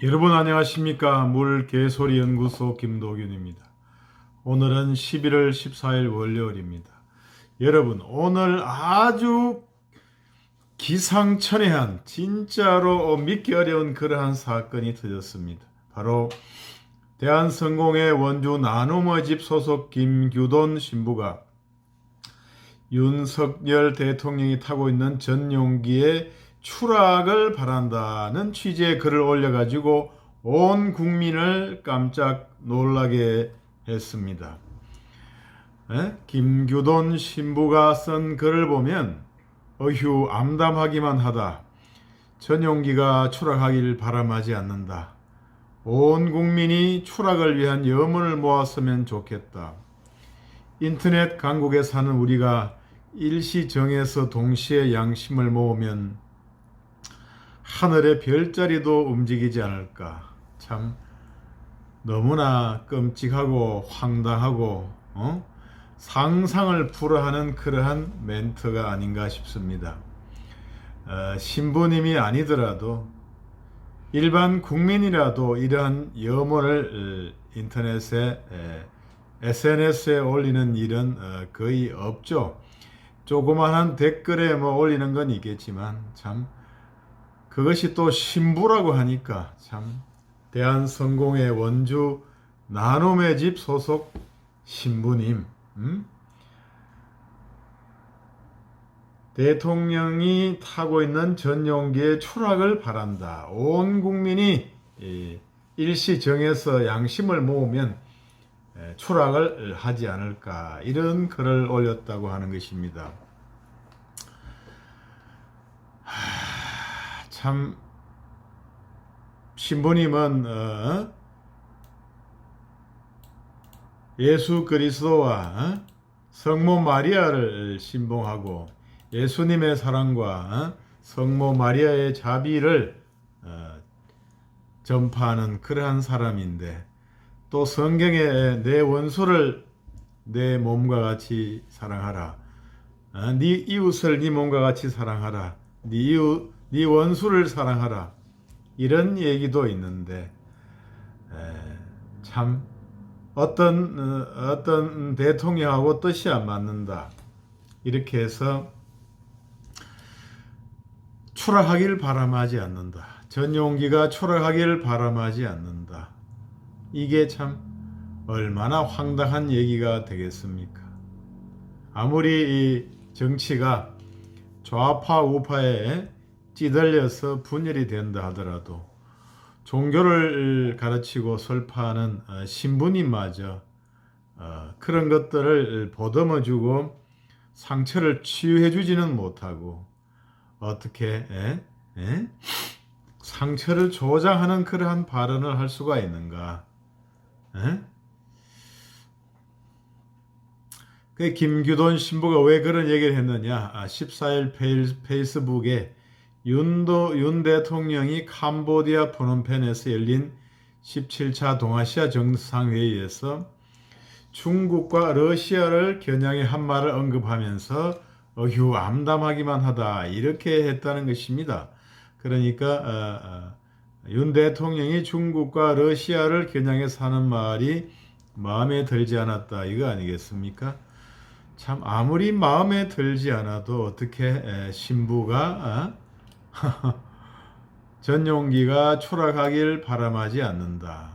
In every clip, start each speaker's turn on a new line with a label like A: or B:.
A: 여러분 안녕하십니까? 물개소리 연구소 김도균입니다. 오늘은 11월 14일 월요일입니다. 여러분 오늘 아주 기상천외한 진짜로 믿기 어려운 그러한 사건이 터졌습니다. 바로 대한성공회 원주 나눔의 집 소속 김규돈 신부가 윤석열 대통령이 타고 있는 전용기의 추락을 바란다는 취지의 글을 올려가지고 온 국민을 깜짝 놀라게 했습니다. 김규돈 신부가 쓴 글을 보면 어휴 암담하기만 하다. 전용기가 추락하길 바람하지 않는다. 온 국민이 추락을 위한 염원을 모았으면 좋겠다. 인터넷 강국에 사는 우리가 일시정해서 동시에 양심을 모으면 하늘의 별자리도 움직이지 않을까. 참 너무나 끔찍하고 황당하고 상상을 불허하는 그러한 멘트가 아닌가 싶습니다. 신부님이 아니더라도 일반 국민이라도 이러한 염원을 인터넷에 SNS에 올리는 일은 거의 없죠. 조그마한 댓글에 올리는 건 있겠지만 참 그것이 또 신부라고 하니까 참 대한성공회 원주 나눔의 집 소속 신부님, 대통령이 타고 있는 전용기의 추락을 바란다. 온 국민이 일시 정해서 양심을 모으면 추락을 하지 않을까 이런 글을 올렸다고 하는 것입니다. 참 신부님은 예수 그리스도와 성모 마리아를 신봉하고 예수님의 사랑과 성모 마리아의 자비를 전파하는 그러한 사람인데 또 성경에 내 원수를 내 몸과 같이 사랑하라. 네 이웃을 네 몸과 같이 사랑하라. 네 원수를 사랑하라. 이런 얘기도 있는데 참 어떤 대통령하고 뜻이 안 맞는다. 이렇게 해서 추락하길 바람하지 않는다. 전용기가 추락하길 바람하지 않는다. 이게 참 얼마나 황당한 얘기가 되겠습니까? 아무리 이 정치가 좌파 우파에 찌들려서 분열이 된다 하더라도 종교를 가르치고 설파하는 신부님마저 그런 것들을 보듬어주고 상처를 치유해주지는 못하고 어떻게 상처를 조장하는 그러한 발언을 할 수가 있는가? 그 김규돈 신부가 왜 그런 얘기를 했느냐? 14일 페이스북에 윤 대통령이 캄보디아 프놈펜에서 열린 17차 동아시아 정상회의에서 중국과 러시아를 겨냥해 한 말을 언급하면서 어휴 암담하기만 하다 이렇게 했다는 것입니다. 그러니까 윤 대통령이 중국과 러시아를 겨냥해서 하는 말이 마음에 들지 않았다 이거 아니겠습니까? 참 아무리 마음에 들지 않아도 어떻게 신부가 전용기가 추락하길 바람하지 않는다.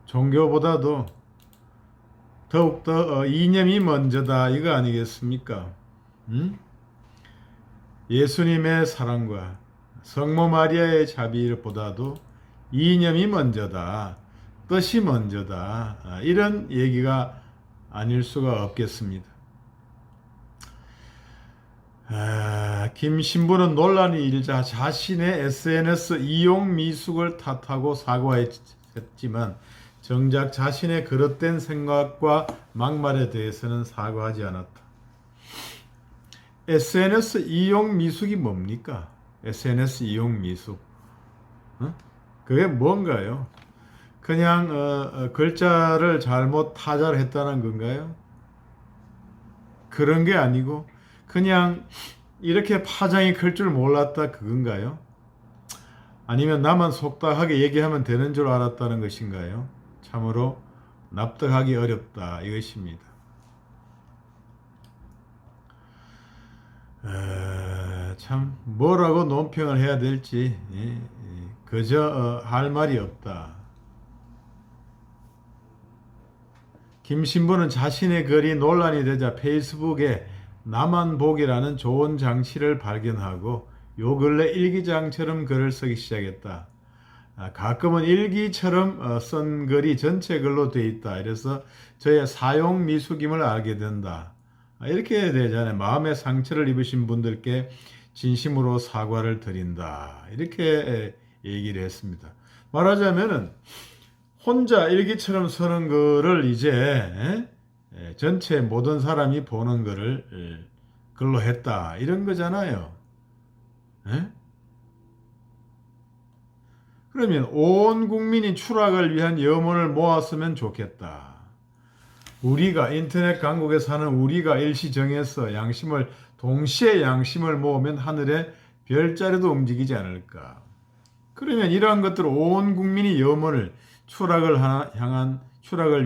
A: 종교보다도 더욱더 이념이 먼저다 이거 아니겠습니까? 예수님의 사랑과 성모 마리아의 자비보다도 이념이 먼저다. 뜻이 먼저다. 이런 얘기가 아닐 수가 없겠습니다. 김 신부는 논란이 일자 자신의 SNS 이용 미숙을 탓하고 사과했지만 정작 자신의 그릇된 생각과 막말에 대해서는 사과하지 않았다. SNS 이용 미숙이 뭡니까? SNS 이용 미숙. 그게 뭔가요? 그냥 글자를 잘못 타자를 했다는 건가요? 그런 게 아니고 그냥 이렇게 파장이 클 줄 몰랐다 그건가요? 아니면 나만 속다하게 얘기하면 되는 줄 알았다는 것인가요? 참으로 납득하기 어렵다 이것입니다. 참 뭐라고 논평을 해야 될지 그저 할 말이 없다. 김 신부는 자신의 글이 논란이 되자 페이스북에 나만 보기라는 좋은 장치를 발견하고 요 근래 일기장처럼 글을 쓰기 시작했다. 가끔은 일기처럼 쓴 글이 전체 글로 돼 있다. 이래서 저의 사용 미숙임을 알게 된다. 이렇게 되잖아요. 마음의 상처를 입으신 분들께 진심으로 사과를 드린다. 이렇게 얘기를 했습니다. 말하자면은 혼자 일기처럼 쓰는 글을 이제 전체 모든 사람이 보는 글을 글로 했다. 이런 거잖아요. 그러면 온 국민이 추락을 위한 염원을 모았으면 좋겠다. 우리가 인터넷 강국에 사는 우리가 일시 정해서 동시에 양심을 모으면 하늘의 별자리도 움직이지 않을까. 그러면 이러한 것들을 온 국민이 염원을 추락을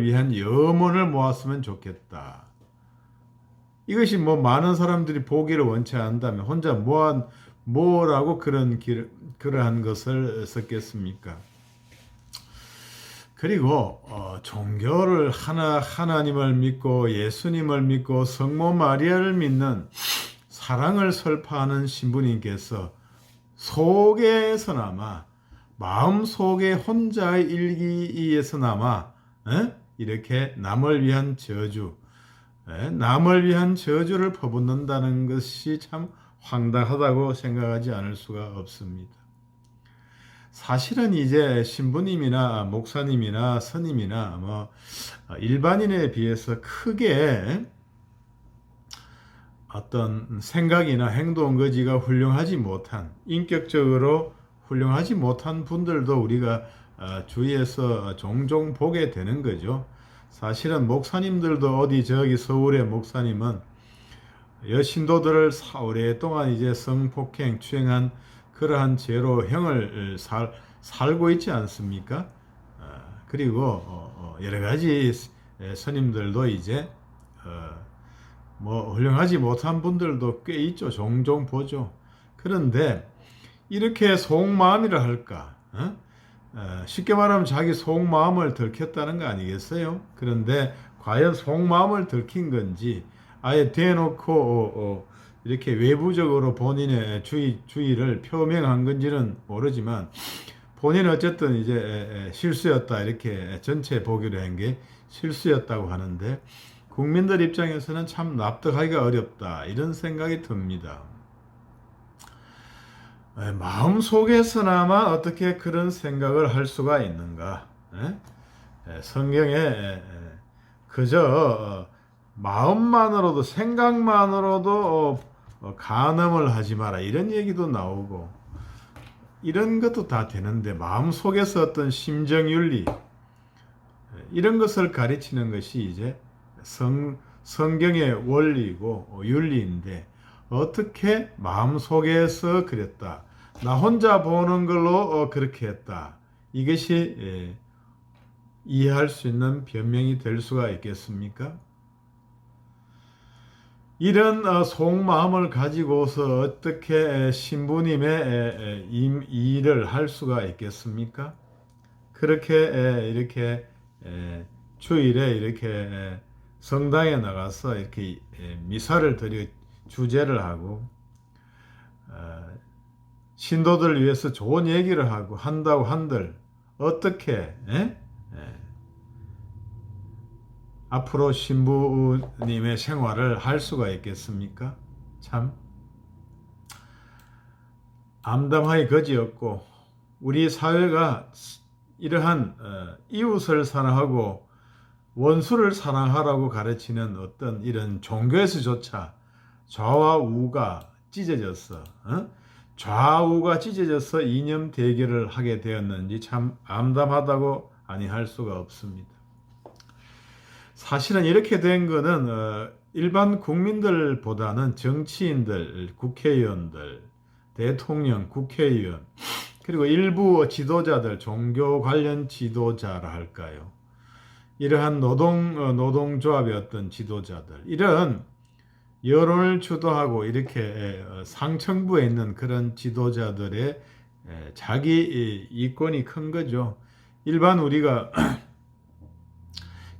A: 위한 염원을 모았으면 좋겠다. 이것이 많은 사람들이 보기를 원치 않는다면 혼자 뭐라고 그러한 것을 썼겠습니까? 그리고 종교를 하나님을 믿고 예수님을 믿고 성모 마리아를 믿는 사랑을 설파하는 신부님께서 속에서나마 마음속에 혼자의 일기에서나마 이렇게 남을 위한 저주를 퍼붓는다는 것이 참 황당하다고 생각하지 않을 수가 없습니다. 사실은 이제 신부님이나 목사님이나 스님이나 일반인에 비해서 크게 어떤 생각이나 행동 거지가 인격적으로 훌륭하지 못한 분들도 우리가 주위에서 종종 보게 되는 거죠. 사실은 목사님들도 어디 서울의 목사님은 여신도들을 오랫동안 이제 성폭행, 추행한 그러한 죄로 형을 살고 있지 않습니까? 그리고 여러 가지 스님들도 이제 훌륭하지 못한 분들도 꽤 있죠. 종종 보죠. 그런데 이렇게 속마음이라 할까? 쉽게 말하면 자기 속마음을 들켰다는 거 아니겠어요? 그런데 과연 속마음을 들킨 건지 아예 대놓고 이렇게 외부적으로 본인의 주의를 표명한 건지는 모르지만 본인은 어쨌든 이제 실수였다 이렇게 전체 보기로 한 게 실수였다고 하는데 국민들 입장에서는 참 납득하기가 어렵다 이런 생각이 듭니다. 마음속에서나마 어떻게 그런 생각을 할 수가 있는가? 성경에 그저 마음만으로도 생각만으로도 간음을 하지 마라 이런 얘기도 나오고 이런 것도 다 되는데 마음속에서 어떤 심정윤리 이런 것을 가르치는 것이 이제 성경의 원리고 윤리인데 어떻게 마음속에서 그랬다. 나 혼자 보는 걸로 그렇게 했다. 이것이 이해할 수 있는 변명이 될 수가 있겠습니까? 이런 속마음을 가지고서 어떻게 신부님의 일을 할 수가 있겠습니까? 그렇게 이렇게 주일에 이렇게 성당에 나가서 이렇게 미사를 드리고 주제를 하고 신도들을 위해서 좋은 얘기를 한다고 한들 어떻게 앞으로 신부님의 생활을 할 수가 있겠습니까? 참 암담하기 거지없고 우리 사회가 이러한 이웃을 사랑하고 원수를 사랑하라고 가르치는 어떤 이런 종교에서조차 좌와 찢어져서 이념 대결을 하게 되었는지 참 암담하다고 아니할 수가 없습니다. 사실은 이렇게 된 거는 일반 국민들보다는 정치인들, 국회의원들, 대통령, 국회의원, 그리고 일부 지도자들, 종교 관련 지도자라 할까요? 이러한 노동조합의 어떤 지도자들, 이런 여론을 주도하고 이렇게 상층부에 있는 그런 지도자들의 자기 이권이 큰 거죠. 일반 우리가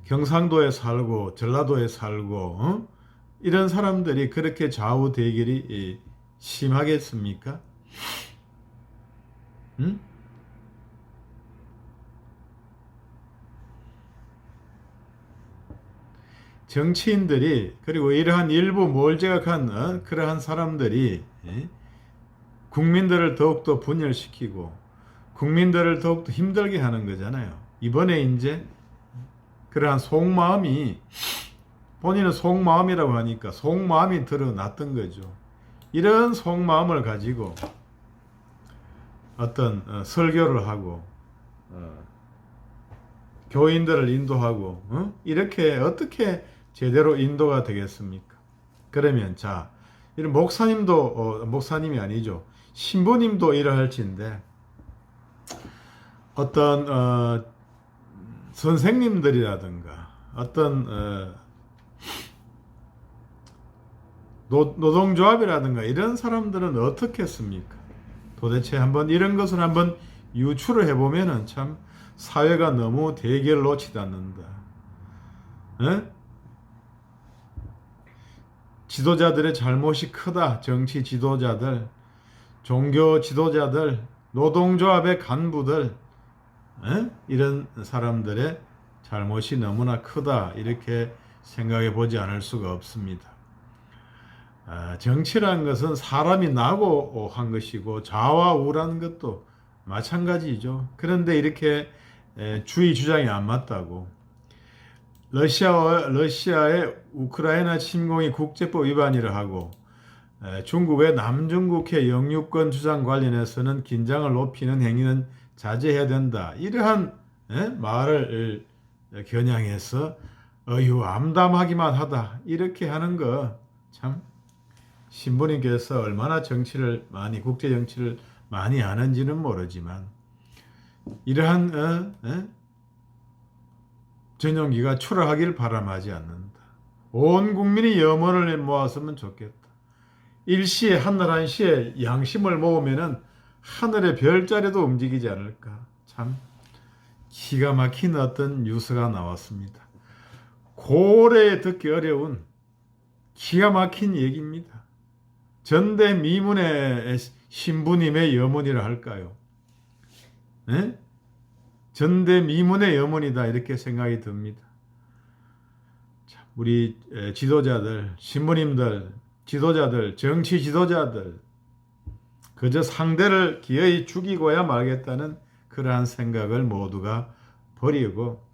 A: 경상도에 살고 전라도에 살고 이런 사람들이 그렇게 좌우 대결이 심하겠습니까? 응? 정치인들이 그리고 이러한 일부 몰제각한 그러한 사람들이 국민들을 더욱더 분열시키고 국민들을 더욱더 힘들게 하는 거잖아요. 이번에 이제 그러한 속마음이 본인은 속마음이라고 하니까 속마음이 드러났던 거죠. 이런 속마음을 가지고 어떤 설교를 하고 교인들을 인도하고 이렇게 어떻게 제대로 인도가 되겠습니까? 그러면 자, 이런 목사님도 목사님이 아니죠. 신부님도 이러할진데 어떤 선생님들이라든가 어떤 노동조합이라든가 이런 사람들은 어떻겠습니까? 도대체 한번 이런 것을 한번 유추를 해보면은 참 사회가 너무 대결로 치닫는다. 지도자들의 잘못이 크다. 정치 지도자들, 종교 지도자들, 노동조합의 간부들, 이런 사람들의 잘못이 너무나 크다. 이렇게 생각해 보지 않을 수가 없습니다. 정치라는 것은 사람이 나고 한 것이고 좌와 우라는 것도 마찬가지죠. 그런데 이렇게 주의 주장이 안 맞다고 러시아의 우크라이나 침공이 국제법 위반이라 하고 중국의 남중국해 영유권 주장 관련해서는 긴장을 높이는 행위는 자제해야 된다. 이러한 말을 겨냥해서 암담하기만 하다. 이렇게 하는 거 참 신부님께서 얼마나 정치를 많이 국제 정치를 많이 아는지는 모르지만 이러한 전용기가 출하하길 바람하지 않는다. 온 국민이 염원을 모았으면 좋겠다. 일시에 하늘 한시에 양심을 모으면은 하늘의 별자리도 움직이지 않을까. 참 기가 막힌 어떤 뉴스가 나왔습니다. 고래 듣기 어려운 기가 막힌 얘기입니다. 전대미문의 신부님의 염원이라 할까요? 네? 전대미문의 염원이다 이렇게 생각이 듭니다. 우리 지도자들, 신부님들, 지도자들, 정치 지도자들 그저 상대를 기어이 죽이고야 말겠다는 그러한 생각을 모두가 버리고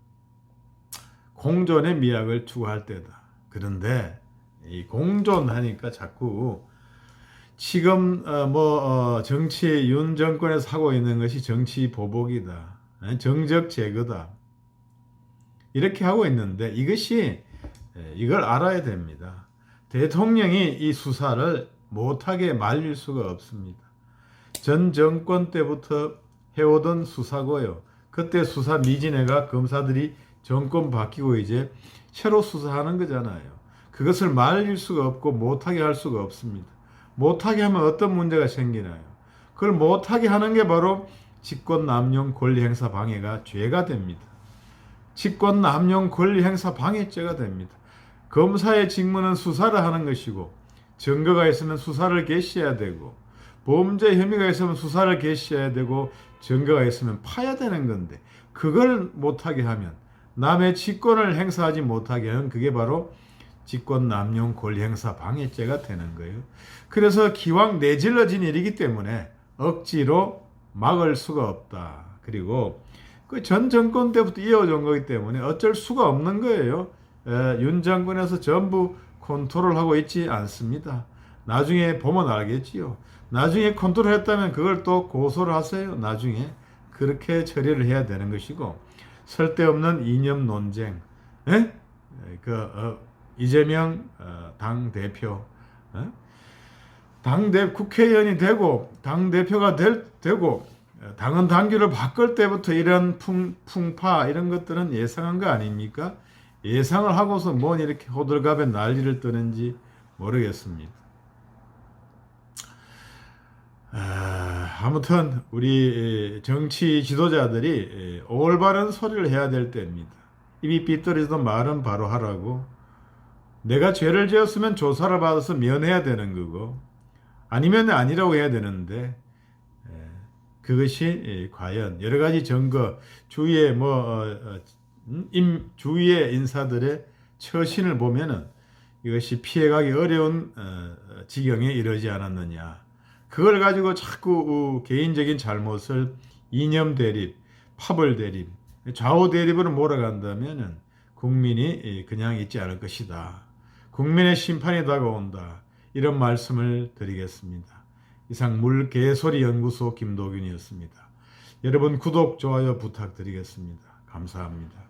A: 공존의 미학을 추구할 때다. 그런데 이 공존하니까 자꾸 지금 정치 윤 정권에서 하고 있는 것이 정치 보복이다. 정적 제거다. 이렇게 하고 있는데 이걸 알아야 됩니다. 대통령이 이 수사를 못하게 말릴 수가 없습니다. 전 정권 때부터 해오던 수사고요. 그때 수사 미진해가 검사들이 정권 바뀌고 이제 새로 수사하는 거잖아요. 그것을 말릴 수가 없고 못하게 할 수가 없습니다. 못하게 하면 어떤 문제가 생기나요? 그걸 못하게 하는 게 바로 직권남용 권리행사 방해가 죄가 됩니다. 직권남용 권리행사 방해죄가 됩니다. 검사의 직무는 수사를 하는 것이고 증거가 있으면 수사를 개시해야 되고 범죄 혐의가 있으면 수사를 개시해야 되고 증거가 있으면 파야 되는 건데 그걸 못하게 하면 남의 직권을 행사하지 못하게 하면 그게 바로 직권남용 권리행사 방해죄가 되는 거예요. 그래서 기왕 내질러진 일이기 때문에 억지로 막을 수가 없다. 그리고 그 전 정권 때부터 이어진 거기 때문에 어쩔 수가 없는 거예요. 윤 정권에서 전부 컨트롤하고 있지 않습니다. 나중에 보면 알겠지요. 나중에 컨트롤했다면 그걸 또 고소를 하세요. 나중에 그렇게 처리를 해야 되는 것이고 쓸데없는 이념 논쟁, 이재명 당 대표, 국회의원이 되고 당 대표가 되고 당헌 당규를 바꿀 때부터 이런 풍파 이런 것들은 예상한 거 아닙니까? 예상을 하고서 뭔 이렇게 호들갑에 난리를 떠는지 모르겠습니다. 아무튼 우리 정치 지도자들이 올바른 소리를 해야 될 때입니다. 입이 삐뚤어져도 말은 바로 하라고. 내가 죄를 지었으면 조사를 받아서 면해야 되는 거고 아니면 아니라고 해야 되는데 그것이 과연 여러 가지 증거 주위의 주위의 인사들의 처신을 보면은 이것이 피해가기 어려운 지경에 이르지 않았느냐. 그걸 가지고 자꾸 개인적인 잘못을 이념 대립, 파벌 대립, 좌우 대립으로 몰아간다면은 국민이 그냥 있지 않을 것이다. 국민의 심판이 다가온다. 이런 말씀을 드리겠습니다. 이상 물개소리 연구소 김도균이었습니다. 여러분 구독, 좋아요 부탁드리겠습니다. 감사합니다.